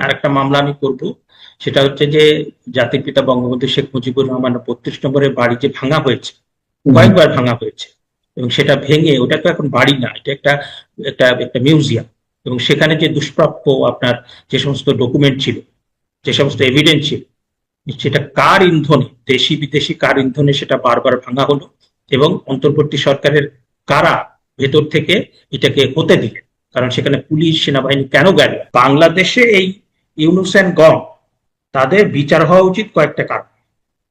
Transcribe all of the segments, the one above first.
আরেকটা মামলা আমি করব, সেটা হচ্ছে যে জাতির পিতা বঙ্গবন্ধু শেখ মুজিবুর রহমানের 32 নম্বরের বাড়ি যে ভাঙা হয়েছে, কয়েকবার ভাঙা হয়েছে, এবং সেটা ভেঙে, ওটা তো এখন বাড়ি না, এটা একটা একটা একটা মিউজিয়াম, এবং সেখানে যে দুষ্প্রাপ্য আপনার যে সমস্ত ডকুমেন্ট ছিল, যে সমস্ত এভিডেন্স ছিল, সেটা কার ইন্ধনে, দেশি বিদেশি কার ইন্ধনে সেটা বারবার ভাঙা হলো, এবং অন্তর্বর্তী সরকারের কারা ভেতর থেকে এটাকে হতে দিলেন, কারণ সেখানে পুলিশ সেনাবাহিনী কেন গেল। বাংলাদেশে এই ইউনূস অ্যান্ড গং, তাদের বিচার হওয়া উচিত কয়েকটা কারণ।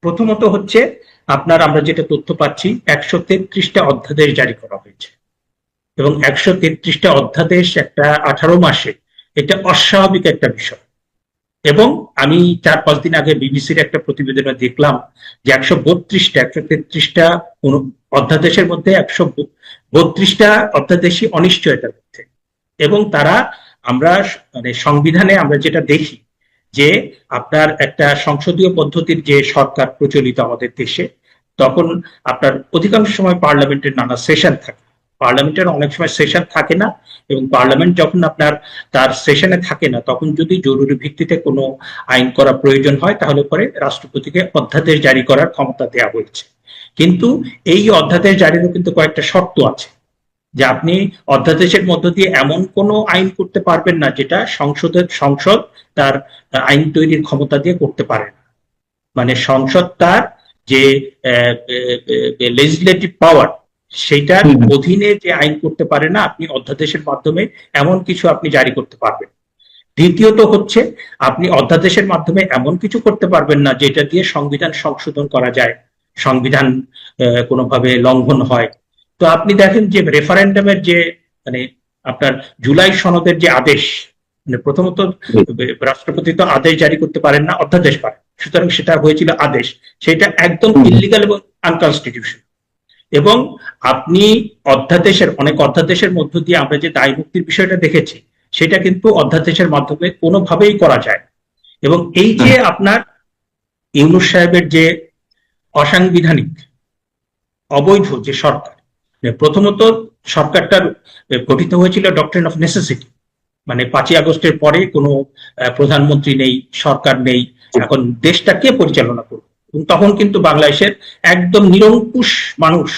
প্রথমত হচ্ছে আপনার, আমরা যেটা তথ্য পাচ্ছি, 133টা অধ্যাদেশ জারি করা হয়েছে, এবং 133টা অধ্যাদেশ একটা 18 মাসে, এটা অস্বাভাবিক একটা বিষয়। এবং আমি 4-5 দিন আগে বিবিসির একটা প্রতিবেদনে দেখলাম যে 133টা অধ্যাদেশের মধ্যে 132টা অধ্যাদেশই অনিশ্চয়তার মধ্যে। এবং তারা, আমরা মানে সংবিধানে আমরা যেটা দেখি যে আপনার একটা সংসদীয় পদ্ধতির যে সরকার প্রচলিত আমাদের দেশে, তখন আপনার অধিকাংশ সময় পার্লামেন্টের নানা সেশন থাকে, পার্লামেন্টের অনেক সময় সেশন থাকে না, এবং পার্লামেন্ট যখন আপনার তার সেশনে থাকে না, তখন যদি জরুরি ভিত্তিতে কোনো আইন করা প্রয়োজন হয়, তাহলে পরে রাষ্ট্রপতিকে অধ্যাদেশ জারি করার ক্ষমতা দেওয়া হয়েছে। কিন্তু এই অধ্যাদেশ জারিরও কিন্তু কয়েকটা শর্ত আছে, যে আপনি অধ্যাদেশের মধ্য দিয়ে এমন কোনো আইন করতে পারবেন না যেটা সংসদ তার আইন তৈরির ক্ষমতা দিয়ে করতে পারে না। মানে সংসদ তার যে লেজিসলেটিভ পাওয়ার, সেইটার অধীনে যে আইন করতে পারে না, আপনি অধ্যাদেশের মাধ্যমে এমন কিছু আপনি জারি করতে পারবেন। দ্বিতীয়ত হচ্ছে, আপনি অধ্যাদেশের মাধ্যমে এমন কিছু করতে পারবেন না যেটা দিয়ে সংবিধান সংশোধন করা যায়, সংবিধান কোনোভাবে লঙ্ঘন হয়। তো আপনি দেখেন যে রেফারেন্ডামের যে মানে আপনার জুলাই সনদের যে আদেশ, মানে প্রথমত রাষ্ট্রপতি তো আদেশ জারি করতে পারেন না, অধ্যাদেশ পারেন, সুতরাং সেটা হয়েছিল আদেশ, সেটা একদম ইলিগাল এবং আনকনস্টিটিউশনাল। এবং আপনি অনেক অধ্যাদেশের মধ্য দিয়ে আমরা যে দায় মুক্তির বিষয়টা দেখেছি, সেটা কিন্তু অধ্যাদেশের মাধ্যমে কোনোভাবেই করা যায়। এবং এই যে আপনার ইউনূস সাহেবের যে অসাংবিধানিক অবৈধ যে সরকার, প্রথমত সরকারটা গঠিত হয়েছিল ডক্ট্রিন অফ নেসেসিটি, মানে 5ই আগস্টের পরে কোনো প্রধানমন্ত্রী নেই, সরকার নেই, এখন দেশটা কে পরিচালনা করবে। এবং তখন কিন্তু বাংলাদেশের একদম নিরঙ্কুশ মানুষ,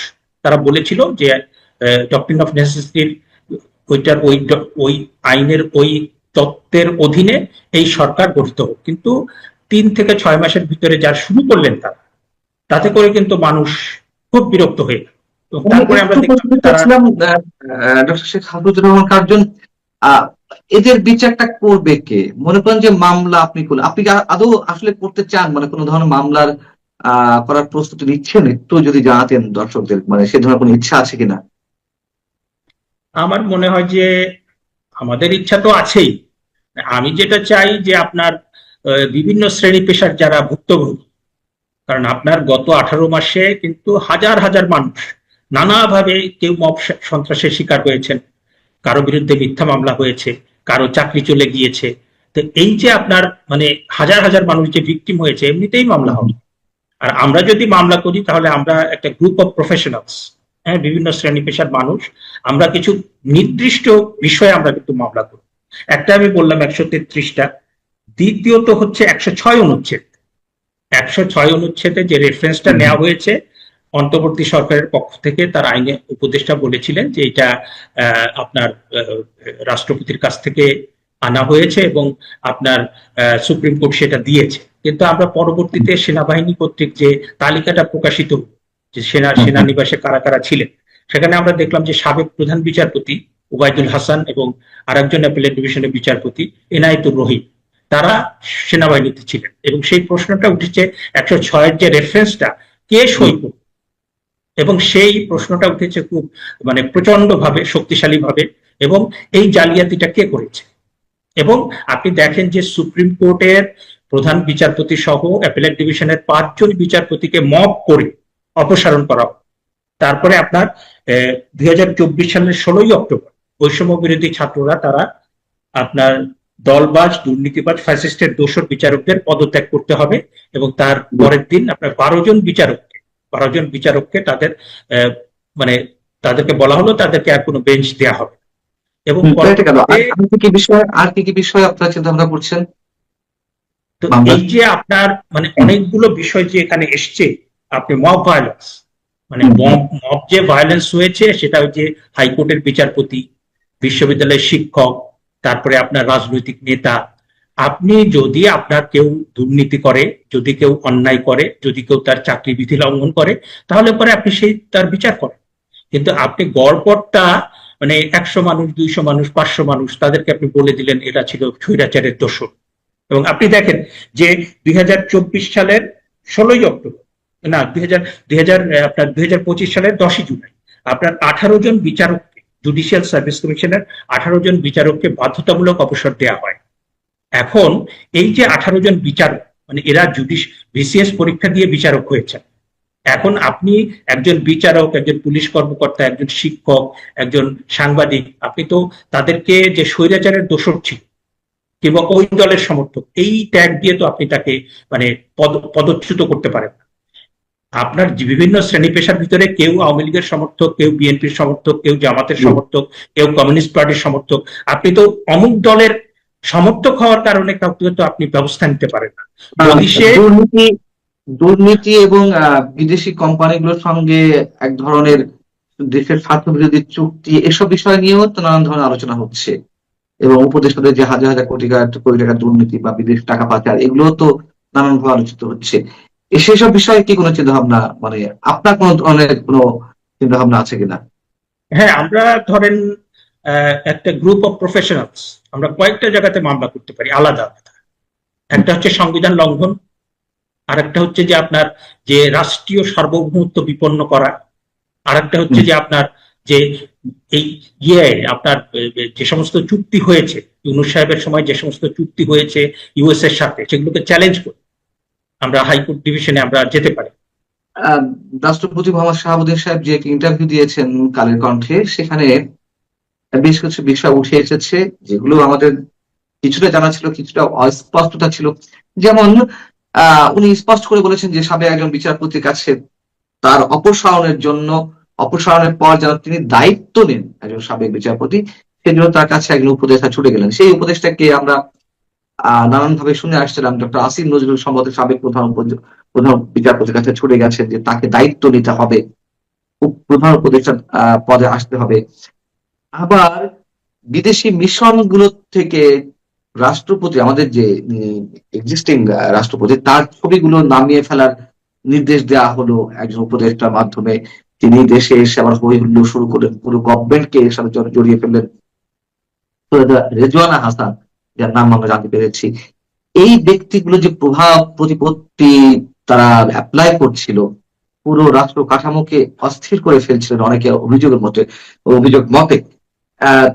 তারা বলেছিল যে ডক্ট্রিন অফ নেসেসিটির ওই আইনের ওই তত্ত্বের অধীনে এই সরকার গঠিত হোক। কিন্তু 3 থেকে 6 মাসের ভিতরে যা শুরু করলেন তারা, তাতে করে কিন্তু মানুষ খুব বিরক্ত হয়ে গেল। তারপরে আমরা দেখলাম ডক্টর শেখ হাসিবুর রহমান কার্জন, এদের বিচারটা করবে কে? মনে করেন যে মামলা আপনি করলেন, আপনি আদৌ আসলে করতে চান, মানে কোনো ধরনের মামলার করার প্রস্তুতি নিচ্ছেন? একটু যদি জানাতেন দর্শকদের, মানে সে ধরনের কোনো ইচ্ছা আছে কিনা। আমার মনে হয় যে আমাদের ইচ্ছা তো আছেই। আমি যেটা চাই যে আপনার বিভিন্ন শ্রেণী পেশার যারা ভুক্তভোগী, কারণ আপনার গত 18 মাসে কিন্তু হাজার হাজার মানুষ নানাভাবে, কেউ মব সন্ত্রাসের শিকার হয়েছেন, কারো বিরুদ্ধে মিথ্যা মামলা হয়েছে, কারো চাকরি চলে গিয়েছে। তো এই যে আপনার মানে হাজার হাজার মানুষ যে ভিকটিম হয়েছে, এমনিতেই মামলা হবে। আর আমরা যদি মামলা করি, তাহলে আমরা একটা গ্রুপ অফ প্রফেশনালস, হ্যাঁ, বিভিন্ন শ্রেণী পেশার মানুষ, আমরা কিছু নির্দিষ্ট বিষয়ে আমরা কিন্তু মামলা করি। একটা আমি বললাম 133টা, দ্বিতীয়ত হচ্ছে 106 অনুচ্ছেদ। 106 অনুচ্ছেদে যে রেফারেন্সটা নেওয়া হয়েছে, অন্তর্বর্তী সরকারের পক্ষ থেকে তার আইনে উপদেষ্টা বলেছিলেন যে এটা আপনার রাষ্ট্রপতির কাছ থেকে আনা হয়েছে, এবং আপনার সুপ্রিম কোর্ট সেটা দিয়েছে। কিন্তু আমরা পরবর্তীতে সেনাবাহিনী কর্তৃক যে তালিকাটা প্রকাশিত, যে সেনানিবাসে কারা কারা ছিলেন, সেখানে আমরা দেখলাম যে সাবেক প্রধান বিচারপতি ওবায়দুল হাসান এবং আরেকজন অ্যাপিলেট ডিভিশনের বিচারপতি এনায়েতুর রহিম, তারা সেনাবাহিনীতে ছিলেন। এবং সেই প্রশ্নটা উঠেছে 106-এর যে রেফারেন্সটা কে সই করবে, এবং সেই প্রশ্নটা উঠেছে খুব মানে প্রচন্ড ভাবে, শক্তিশালী ভাবে, এবং এই জালিয়াতিটা কে করেছে। এবং আপনি দেখেন যে সুপ্রিম কোর্টের প্রধান বিচারপতি সহ অ্যাপিলেট ডিভিশনের 5 জন বিচারপতিকে মব করে অপসারণ করা হয়। তারপরে আপনার 2024 সালের 16ই অক্টোবর বৈষম্য বিরোধী ছাত্ররা, তারা আপনার দলবাজ, দুর্নীতিবাজ, ফ্যাসিস্টের দোষর বিচারকদের পদত্যাগ করতে হবে, এবং তার পরের দিন আপনার 12 জন বিচারককে তাদের মানে তাদেরকে বলা হলো তাদেরকে আর কোনো বেঞ্চ দেওয়া হবে। এবং আর কি কি বিষয় আপনারা চিন্তা ভাবনা করছেন? তো মামলা এই যে আপনার মানে অনেকগুলো বিষয় যে এখানে এসছে, আপনি মব ভায়োলেন্স, মানে মব যে ভায়োলেন্স হয়েছে সেটা হচ্ছে হাইকোর্টের বিচারপতি, বিশ্ববিদ্যালয়ের শিক্ষক, তারপরে আপনার রাজনৈতিক নেতা। আপনি যদি আপনার কেউ দুর্নীতি করে, যদি কেউ অন্যায় করে, যদি কেউ তার চাকরি বিধি লঙ্ঘন করে, তাহলে পরে আপনি সেই তার বিচার করেন। কিন্তু আপনি গড়পড়তা মানে 100 মানুষ, 200 মানুষ, 500 মানুষ তাদেরকে আপনি বলে দিলেন এটা ছিল স্বৈরাচারের দোষর। এবং আপনি দেখেন যে 2024 সালের 16ই অক্টোবর, না 2000 আপনার 2025 সালের 10ই জুলাই আপনার 18 জন বিচারককে, জুডিশিয়াল সার্ভিস কমিশনের 18 জন বিচারককে বাধ্যতামূলক অবসর দেওয়া হয়। এখন এই যে 18 জন বিচারক, মানে এরা বিসিএস পরীক্ষা দিয়ে বিচারক হয়েছেন। এখন আপনি একজন বিচারক, একজন পুলিশ কর্মকর্তা, একজন শিক্ষক, একজন সাংবাদিক, আপনি তো তাদেরকে যে স্বৈরাচারের দোষর ছিল কিংবা ওই দলের সমর্থক এই ট্যাগ দিয়ে তো আপনি তাকে মানে পদচ্যুত করতে পারেন না। আপনার বিভিন্ন শ্রেণী পেশার ভিতরে কেউ আওয়ামী লীগের সমর্থক, কেউ বিএনপির সমর্থক, কেউ জামাতের সমর্থক, কেউ কমিউনিস্ট পার্টির সমর্থক, আপনি তো অমুক দলের সমর্থক হওয়ার কারণে কাউকে তো আপনি ব্যবস্থা নিতে পারেন না যদি সে দুর্নীতি দুর্নীতি এবং বিদেশি কোম্পানিগুলোর সঙ্গে এক ধরনের দেশের স্বার্থ বিরোধী চুক্তি, এসব বিষয় নিয়েও তো নানান ধরনের আলোচনা হচ্ছে, এবং উপদেষ্টাদের যে হাজার হাজার কোটি টাকা দুর্নীতি বা বিদেশ টাকা পাচার, এগুলো তো নানানভাবে আলোচিত হচ্ছে। সেসব বিষয়ে কি কোনো চিন্তা ভাবনা, মানে আপনার কোনো ধরনের কোনো চিন্তা ভাবনা আছে কিনা? হ্যাঁ, আমরা ধরেন একটা গ্রুপ অফ প্রফেশনালস আমরা কয়েকটা জায়গাতে মামলা করতে পারি আলাদা আলাদা। একটা হচ্ছে সংবিধান লঙ্ঘন, আর একটা হচ্ছে যে আপনার যে রাষ্ট্রীয় সার্বভৌমত্ব বিপন্ন করা, আর একটা হচ্ছে যে আপনার যে এই আপনার যে সমস্ত চুক্তি হয়েছে ইউনূস সাহেবের সময়, যে সমস্ত চুক্তি হয়েছে ইউএস এর সাথে, সেগুলোকে চ্যালেঞ্জ করে আমরা হাইকোর্ট ডিভিশনে আমরা যেতে পারি। আহ, রাষ্ট্রপতি মোহাম্মদ শাহাবুদ্দিন সাহেব যে ইন্টারভিউ দিয়েছেন কালের কণ্ঠে, সেখানে বেশ কিছু বিষয় উঠে এসেছে যেগুলো আমাদের কিছুটা জানা ছিল, কিছুটা অস্পষ্টতা ছিল। যেমন উনি স্পষ্ট করে বলেছেন যে সাবেক একজন বিচারপতির কাছে তার অপসারণের পর যেন তিনি দায়িত্ব নেন, একজন সাবেক বিচারপতি, সেজন্য তার কাছে একজন উপদেষ্টা ছুটে গেলেন। সেই উপদেষ্টাকে আমরা নানান ভাবে শুনে আসছিলাম, ডক্টর আসিফ নজরুল সম্ভবত সাবেক প্রধান বিচারপতির কাছে ছুটে গেছেন যে তাকে দায়িত্ব নিতে হবে, প্রধান উপদেষ্টা পদে আসতে হবে। আবার বিদেশি মিশন গুলো থেকে রাষ্ট্রপতি, আমাদের যে এক্সিস্টিং রাষ্ট্রপতি, তার ছবিগুলো নামিয়ে ফেলার নির্দেশ দেওয়া হলো একজন উপদেষ্টার মাধ্যমে। তিনি দেশে এসে আবার হই হুল্লোড় শুরু করলেন, পুরো গভর্নমেন্টকে এর সাথে জড়িয়ে ফেললেন। রেজওয়ানা হাসান, যার নাম আমরা জানতে পেরেছি, এই ব্যক্তিগুলো যে প্রভাব প্রতিপত্তি তারা অ্যাপ্লাই করছিল, পুরো রাষ্ট্র কাঠামোকে অস্থির করে ফেলছিলেন অনেকে অভিযোগ মতে। আহ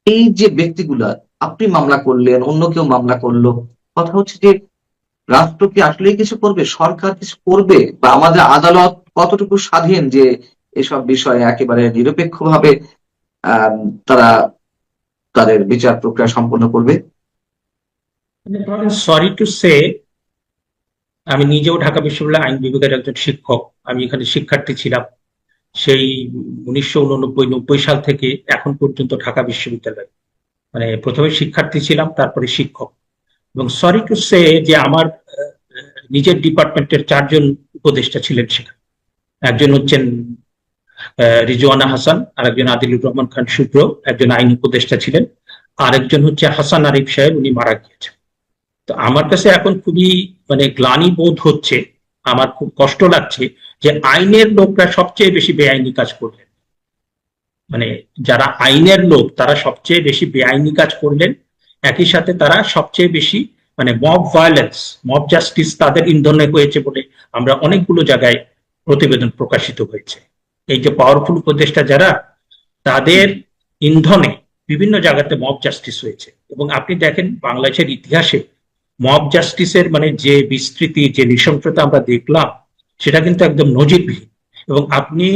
এই যে ব্যক্তিগুলা, আপনি মামলা করলেন, অন্য কেউ মামলা করলো, কথা হচ্ছে যে রাষ্ট্র কি আসলে কিছু করবে, সরকার কিছু করবে, বা আমাদের আদালত কতটুকু স্বাধীন যে এসব বিষয়ে একেবারে নিরপেক্ষভাবে আহ তারা তাদের বিচার প্রক্রিয়া সম্পন্ন করবে? সরি টু সে, আমি নিজেও ঢাকা বিশ্ববিদ্যালয় আইন বিভাগের একজন শিক্ষক। আমি এখানে শিক্ষার্থী ছিলাম সেই 1989-90 সাল থেকে এখন পর্যন্ত ঢাকা বিশ্ববিদ্যালয়ে, মানে প্রথমে শিক্ষার্থী ছিলাম, তারপরে শিক্ষক। এবং সরি টু সে যে আমার নিজের ডিপার্টমেন্টের 4 জন উপদেষ্টা ছিলেন সেখানে। একজন হচ্ছেন রিজওয়ানা হাসান, আর একজন আদিলুর রহমান খান শুভ্র, একজন আইন উপদেষ্টা ছিলেন, আর একজন হচ্ছে হাসান আরিফ সাহেব, উনি মারা গিয়েছেন। তো আমার কাছে এখন খুবই মানে গ্লানি বোধ হচ্ছে, আমার খুব কষ্ট লাগছে যে আইনের লোকরা সবচেয়ে বেশি বেআইনি কাজ করলেন। মানে যারা আইনের লোক তারা সবচেয়ে বেশি বেআইনি কাজ করলেন, একই সাথে তারা সবচেয়ে বেশি মানে মব ভায়োলেন্স, মব জাস্টিস তাদের ইন্ধনে হয়েছে বলে আমরা অনেকগুলো জায়গায় প্রতিবেদন প্রকাশিত হয়েছে। এই যে পাওয়ারফুল উপদেষ্টা যারা, তাদের ইন্ধনে বিভিন্ন জায়গাতে মব জাস্টিস হয়েছে। এবং আপনি দেখেন বাংলাদেশের ইতিহাসে মব জাস্টিসের মানে যে বিস্তৃতি, যে নৃশংসতা আমরা দেখলাম, সেটা কিন্তু একদম নজিরবিহীন। এবং আপনি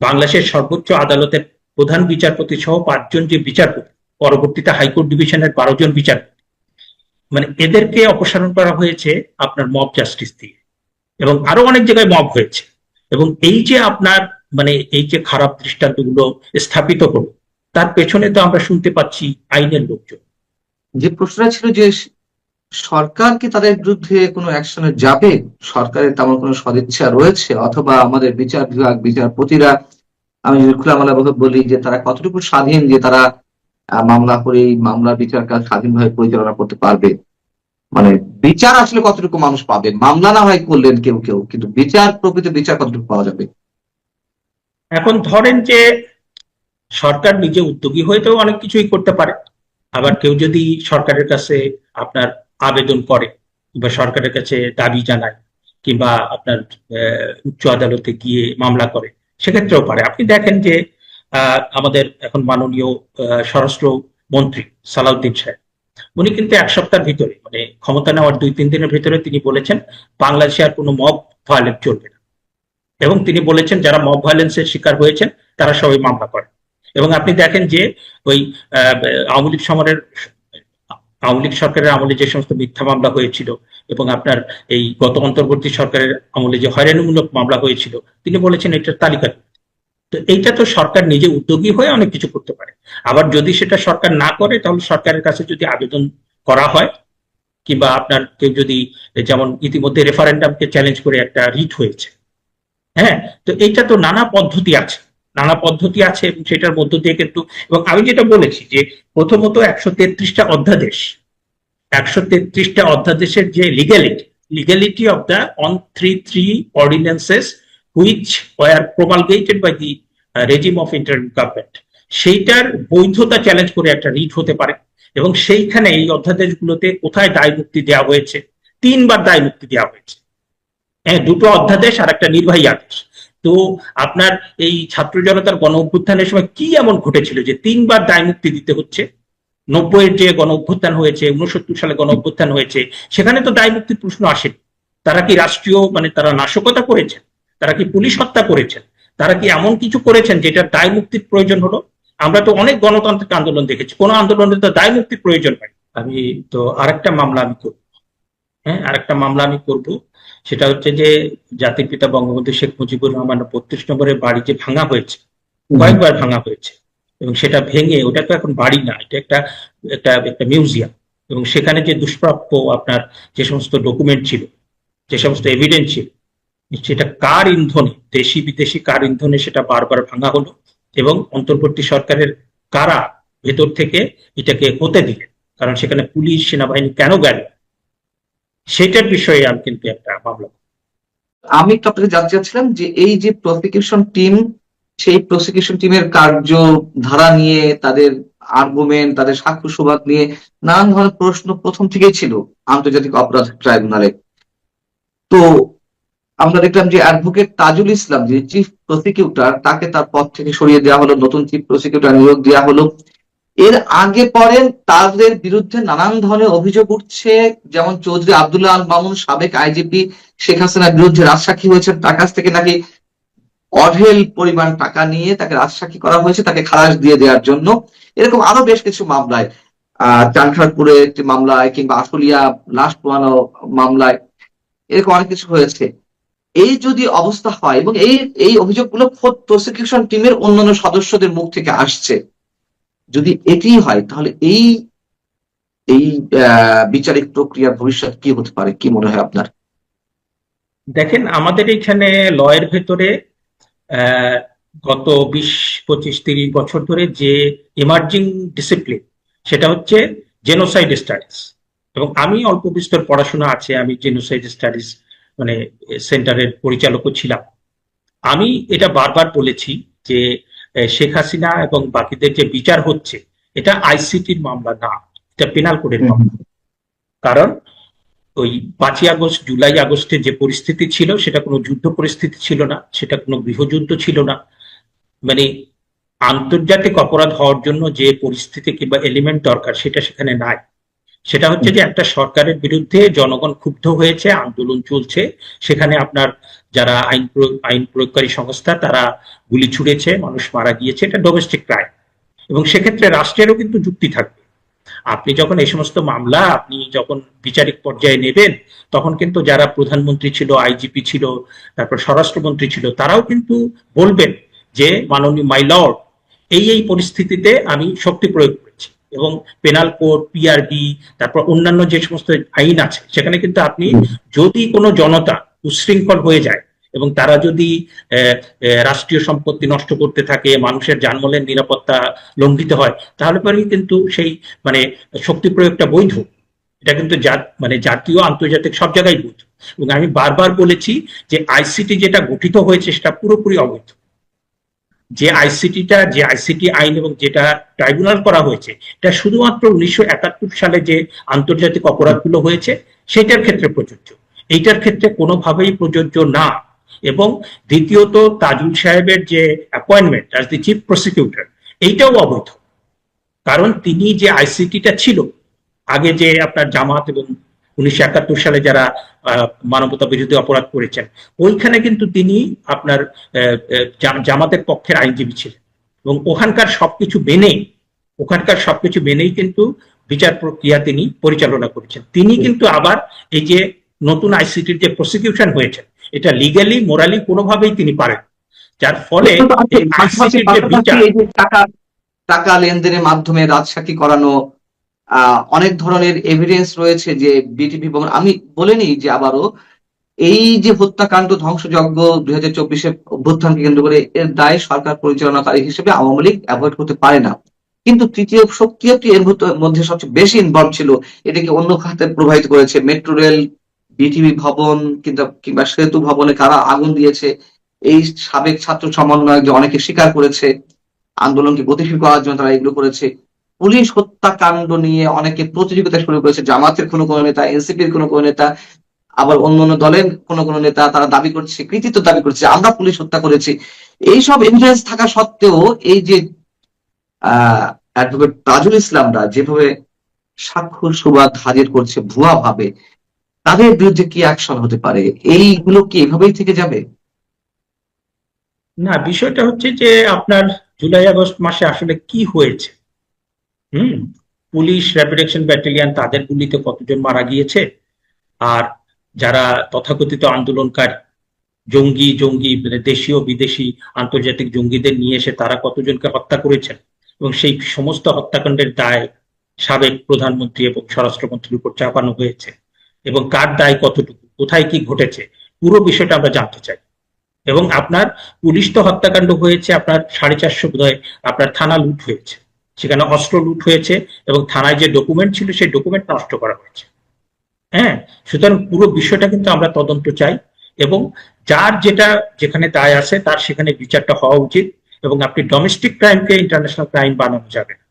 বাংলাদেশের সর্বোচ্চ আদালতের প্রধান বিচারপতি সহ 5 জন যে বিচারপতি, পরবর্তীতে হাইকোর্ট ডিভিশনের 12 জন বিচারপতি, মানে এদেরকে অপসারণ করা হয়েছে আপনার মব জাস্টিস দিয়ে। এবং আরো অনেক জায়গায় মব হয়েছে। এবং এই যে আপনার মানে এই যে খারাপ দৃষ্টান্তগুলো স্থাপিত করলো, তার পেছনে তো আমরা শুনতে পাচ্ছি আইনের লোকজন। যে প্রশ্নটা ছিল যে সরকার কি তাদের বিরুদ্ধে কোনো অ্যাকশনে যাবে, সরকারের তেমন কোনো সদিচ্ছা রয়েছে, অথবা আমাদের বিচার বিভাগ বিচারপতিরা, আমি যদি খোলামেলা ভাবে বলি যে তারা কতটুকু স্বাধীন যে তারা মামলা করে এই মামলার বিচার কাজ স্বাধীনভাবে পরিচালনা করতে পারবে? মানে বিচার আসলে কতটুকু মানুষ পাবে? মামলা না হয় করলেন কেউ কেউ, কিন্তু বিচার, প্রকৃত বিচার কতটুকু পাওয়া যাবে? এখন ধরেন যে সরকার নিজে উদ্যোগী হয়েও অনেক কিছুই করতে পারে। আবার কেউ যদি সরকারের কাছে আপনার আবেদন করে কিংবা সরকারের কাছে দাবি জানায় কিংবা আপনার উচ্চ আদালতে গিয়ে মামলা করে, সেক্ষেত্রেও পারে। আপনি দেখেন যে আমাদের এখন মাননীয় স্বরাষ্ট্র মন্ত্রী সালাউদ্দিন সাহেব, উনি কিন্তু এক সপ্তাহের ভিতরে, মানে ক্ষমতা নেওয়ার 2-3 দিনের ভিতরে তিনি বলেছেন বাংলাদেশে আর কোনো মব ভায়োলেন্স চলবে না, এবং তিনি বলেছেন যারা মব ভায়োলেন্সের শিকার হয়েছেন তারা সবাই মামলা করে। এবং আপনি দেখেন যে ওই আওয়ামী লীগ সমরের আওয়ামী লীগ সরকারের আমলে যে সমস্ত মিথ্যা মামলা হয়েছিল এবং আপনার এই গত অন্তর্বর্তী সরকারের আমলে যে হয়রানিমূলক মামলা হয়েছিল, তিনি বলেছেন এটার তালিকা। তো এইটা তো সরকার নিজে উদ্যোগী হয়ে অনেক কিছু করতে পারে। আবার যদি সেটা সরকার না করে, তাহলে সরকারের কাছে যদি আবেদন করা হয় কিংবা আপনার কেউ যদি, যেমন ইতিমধ্যে রেফারেন্ডামকে চ্যালেঞ্জ করে একটা রিট হয়েছে, হ্যাঁ, তো এইটা তো নানা পদ্ধতি আছে, নানা পদ্ধতি আছে, এবং সেটার মধ্য দিয়ে কিন্তু, এবং আমি যেটা বলেছি যে প্রথমত 133টা অধ্যাদেশ, 133টা অধ্যাদেশের যে legality of the 133 ordinances which were promulgated by the regime of interim government, সেইটার বৈধতা চ্যালেঞ্জ করে একটা রিট হতে পারে। এবং সেইখানে এই অধ্যাদেশগুলোতে কোথায় দায় মুক্তি দেওয়া হয়েছে, 3বার দায় মুক্তি দেওয়া হয়েছে। হ্যাঁ, 2টো অধ্যাদেশ আর একটা নির্বাহী আদেশ। তো আপনার এই ছাত্র জনতার গণ অভ্যুত্থানের সময় কি এমন ঘটেছিল যে 3বার দায় মুক্তি দিতে হচ্ছে? 90-এর যে গণ অভ্যুত্থান হয়েছে, 69 সালে গণ অভ্যুত্থান হয়েছে, সেখানে তো দায় মুক্তির প্রশ্ন আসেনি। তারা কি রাষ্ট্রীয়, মানে তারা নাশকতা করেছেন, তারা কি পুলিশ হত্যা করেছেন, তারা কি এমন কিছু করেছেন যেটা দায় মুক্তির প্রয়োজন হলো? আমরা তো অনেক গণতান্ত্রিক আন্দোলন দেখেছি, কোন আন্দোলনে তো দায় মুক্তির প্রয়োজন হয়। আমি তো আরেকটা মামলা আমি করব, হ্যাঁ, আরেকটা মামলা আমি করব। সেটা হচ্ছে যে জাতির পিতা বঙ্গবন্ধু শেখ মুজিবুর রহমানের 32 নম্বরের বাড়ি যে ভাঙা হয়েছে, কয়েকবার ভাঙা হয়েছে, এবং সেটা ভেঙে, ওটা তো এখন বাড়ি না, এটা একটা একটা একটা মিউজিয়াম, এবং সেখানে যে দুষ্প্রাপ্য আপনার যে সমস্ত ডকুমেন্ট ছিল, যে সমস্ত এভিডেন্স ছিল, সেটা কার ইন্ধনে, দেশি বিদেশি কার ইন্ধনে সেটা বারবার ভাঙা হলো, এবং অন্তর্বর্তী সরকারের কারা ভেতর থেকে এটাকে হতে দিলেন, কারণ সেখানে পুলিশ সেনাবাহিনী কেন গেল, সেটার বিষয়ে আমি কিন্তু একটা মামলা। আমি একটু আপনাকে জানতে চাচ্ছিলাম যে এই যে প্রসিকিউশন টিম, সেই প্রসিকিউশন টিমের কার্যধারা নিয়ে, তাদের আর্গুমেন্ট, তাদের সাক্ষ্য সুবাদ নিয়ে নানান ধরনের প্রশ্ন প্রথম থেকেই ছিল আন্তর্জাতিক অপরাধ ট্রাইব্যুনালে। তো আমরা দেখলাম যে অ্যাডভোকেট তাজুল ইসলাম, যে চিফ প্রসিকিউটর, তাকে তার পদ থেকে সরিয়ে দেওয়া হলো, নতুন চিফ প্রসিকিউটর নিয়োগ দেওয়া হলো। এর আগে পরে তাদের বিরুদ্ধে নানান ধরনের অভিযোগ উঠছে, যেমন চৌধুরী আব্দুল্লাহ আল মামুন, সাবেক আইজিপি, শেখ হাসিনার বিরুদ্ধে রাজসাক্ষী হয়েছেন, তার কাছ থেকে নাকি অঢেল পরিমাণ টাকা নিয়ে তাকে রাজসাক্ষী করা হয়েছে, তাকে খালাস দিয়ে দেওয়ার জন্য। এরকম আরো বেশ কিছু মামলায়, চানখারপুরে একটি মামলায়, কিংবা আশুলিয়া লাশ পোয়ানো মামলায়, এরকম অনেক কিছু হয়েছে। এই যদি অবস্থা হয়, এবং এই এই অভিযোগগুলো খোদ প্রসিকিউশন টিমের অন্যান্য সদস্যদের মুখ থেকে আসছে, যদি এটি হয়, তাহলে এই এই বিচারিক প্রক্রিয়ার ভবিষ্যৎ কি হতে পারে, কি মনে হয় আপনার? দেখেন, আমাদের এখানে লয়ের ভেতরে আহ, গত 20, 25, 30 বছর ধরে যে এমার্জিং ডিসিপ্লিন, সেটা হচ্ছে জেনোসাইড স্টাডিজ। এবং আমি অল্প বিস্তর পড়াশোনা আছে, আমি জেনোসাইড স্টাডিজ মানে সেন্টারের পরিচালকও ছিলাম। আমি এটা বারবার বলেছি যে শেখ হাসিনা এবং বাকিদের যে বিচার হচ্ছে, এটা আইসিটির মামলা না, এটা পেনাল কোডের মামলা। কারণ ওই 5ই আগস্ট, জুলাই আগস্টে যে পরিস্থিতি ছিল, সেটা কোনো যুদ্ধ পরিস্থিতি ছিল না, সেটা কোনো গৃহযুদ্ধ ছিল না। মানে আন্তর্জাতিক অপরাধ হওয়ার জন্য যে পরিস্থিতি কিংবা এলিমেন্ট দরকার, সেটা সেখানে নাই। সেটা হচ্ছে যে একটা সরকারের বিরুদ্ধে জনগণ ক্ষুব্ধ হয়েছে, আন্দোলন চলছে, সেখানে আপনার যারা আইন প্রয়োগকারী সংস্থা, তারা গুলি ছুড়েছে, মানুষ মারা গিয়েছে, এটা ডোমেস্টিক ক্রাইম। এবং সেক্ষেত্রে রাষ্ট্রেরও কিন্তু যুক্তি থাকবে। আপনি যখন এই সমস্ত মামলা আপনি যখন বিচারিক পর্যায়ে নেবেন, তখন কিন্তু যারা প্রধানমন্ত্রী ছিল, আইজিপি ছিল, তারপর স্বরাষ্ট্রমন্ত্রী ছিল, তারাও কিন্তু বলবেন যে মাননীয় মাই লর্ড, এই পরিস্থিতিতে আমি শক্তি প্রয়োগ করেছি, এবং পেনাল কোড, পিআরবি, তারপর অন্যান্য যে সমস্ত আইন আছে, সেখানে কিন্তু আপনি যদি কোনো জনতা উচ্ছৃঙ্খল হয়ে যায় এবং তারা যদি রাষ্ট্রীয় সম্পত্তি নষ্ট করতে থাকে, মানুষের জানমালের নিরাপত্তা লঙ্ঘিত হয়, তাহলে পরেই কিন্তু সেই মানে শক্তি প্রয়োগটা বৈধ। এটা কিন্তু মানে জাতীয় আন্তর্জাতিক সব জায়গায় বৈধ। এবং আমি বারবার বলেছি যে আইসিটি যেটা গঠিত হয়েছে সেটা পুরোপুরি অবৈধ। যে আইসিটি আইন এবং যেটা ট্রাইব্যুনাল করা হয়েছে, এটা শুধুমাত্র 1971 সালে যে আন্তর্জাতিক অপরাধগুলো হয়েছে সেটার ক্ষেত্রে প্রযোজ্য, এইটার ক্ষেত্রে কোনোভাবেই প্রযোজ্য না। এবং দ্বিতীয়ত, তাজুল সাহেবের যে appointment as the chief prosecutor, এইটাও অবৈধ। কারণ তিনি যে আইসিটিটা ছিল আগে, যে আপনার জামাত এবং 1971 সালে যারা মানবতা বিরোধী অপরাধ করেছেন, ওইখানে কিন্তু তিনি আপনার জামাতের পক্ষের আইনজীবী ছিলেন এবং ওখানকার সবকিছু মেনেই কিন্তু বিচার প্রক্রিয়া তিনি পরিচালনা করেছেন। তিনি কিন্তু আবার এই যে নতুন আইসিটির যে প্রসিকিউশন হয়েছে, এটা লিগ্যালি মোরালি কোনোভাবেই তিনি পারেন, যার ফলে আইসিটির যে বিচার, টাকা লেনদেনের মাধ্যমে রাজসাক্ষী করানো, অনেক ধরনের এভিডেন্স রয়েছে যে বিটিভি ভবন, আমি বলিনি যে আবারও এই যে হত্যাকাণ্ড ধ্বংসযজ্ঞ 2024 অভ্যুত্থানকে কেন্দ্র করে, এর দায় সরকার পরিচালনাকারী হিসেবে আওয়ামী লীগ অ্যাভয়েড করতে পারে না। কিন্তু তৃতীয় শক্তিটি এর মধ্যে সবচেয়ে বেশি ইনভলভ ছিল, এটাকে অন্য খাতে প্রভাবিত করেছে। মেট্রো রেল, বিটিভি ভবন কিংবা সেতু ভবনে কারা আগুন দিয়েছে, এই সাবেক ছাত্র সমন্বয়ক যে অনেকে স্বীকার করেছে আন্দোলনকে গতিশীল করার জন্য তারা এগুলো করেছে। পুলিশ হত্যাকাণ্ড নিয়ে অনেকে প্রতিযোগিতা শুরু করেছে, জামাতের কোনো নেতা, এনসিপির কোনো নেতা, আবার অন্যান্য দলের কোনো নেতা, তারা দাবি করছে, কৃতিত্ব দাবি করছে, আমরা পুলিশ হত্যা করেছি। এইসব এভিডেন্স থাকা সত্ত্বেও এই যে অ্যাডভোকেট তাজুল ইসলামরা যেভাবে স্বাক্ষর সুবাদ হাজির করছে ভুয়া ভাবে, তাদের বিরুদ্ধে কি অ্যাকশন হতে পারে? এইগুলো কি এভাবেই থেকে যাবে? না, বিষয়টা হচ্ছে যে আপনার জুলাই আগস্ট মাসে আসলে কি হয়েছে। পুলিশ, র্যাপিড অ্যাকশন ব্যাটালিয়ন, তাদের গুলিতে কতজন মারা গিয়েছে, আর যারা তথাকথিত আন্দোলনকারী জঙ্গি মানে দেশীয় বিদেশি আন্তর্জাতিক জঙ্গিদের নিয়ে এসে তারা কতজনকে হত্যা করেছেন, এবং সেই সমস্ত হত্যাকাণ্ডের দায় সাবেক প্রধানমন্ত্রী এবং স্বরাষ্ট্রমন্ত্রীর উপর চাপানো হয়েছে, এবং কার দায় কতটুকু, কোথায় কি ঘটেছে, পুরো বিষয়টা আমরা জানতে চাই। এবং আপনার পুলিশ তো হত্যাকাণ্ড হয়েছে, আপনার 450 বোধহয় আপনার থানা লুট হয়েছে, সেখানে অস্ত্র লুট হয়েছে, এবং থানায় যে ডকুমেন্ট ছিল সেই ডকুমেন্ট নষ্ট করা হয়েছে। হ্যাঁ, সুতরাং পুরো বিষয়টা কিন্তু আমরা তদন্ত চাই, এবং যার যেখানে দায় আছে তার সেখানে বিচারটা হওয়া উচিত। এবং আপনি ডোমেস্টিক ক্রাইমকে ইন্টারন্যাশনাল ক্রাইম বানানো যাবে না।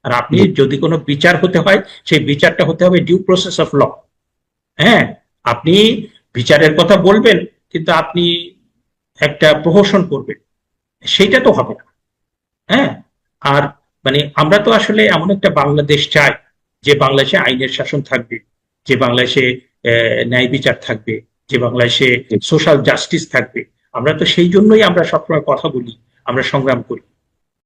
আর আপনি যদি কোনো বিচার হতে হয়, সেই বিচারটা হতে হবে ডিউ প্রসেস অফ ল। হ্যাঁ, আপনি বিচারের কথা বলবেন কিন্তু আপনি একটা প্রহসন করবেন, সেইটা তো হবে না। হ্যাঁ, আর মানে আমরা তো আসলে এমন একটা বাংলাদেশ চাই যে বাংলাদেশে আইনের শাসন থাকবে, যে বাংলাদেশে ন্যায় বিচার থাকবে, যে বাংলাদেশে সোশ্যাল জাস্টিস থাকবে। আমরা তো সেই জন্যই আমরা সবসময় কথা বলি, আমরা সংগ্রাম করি।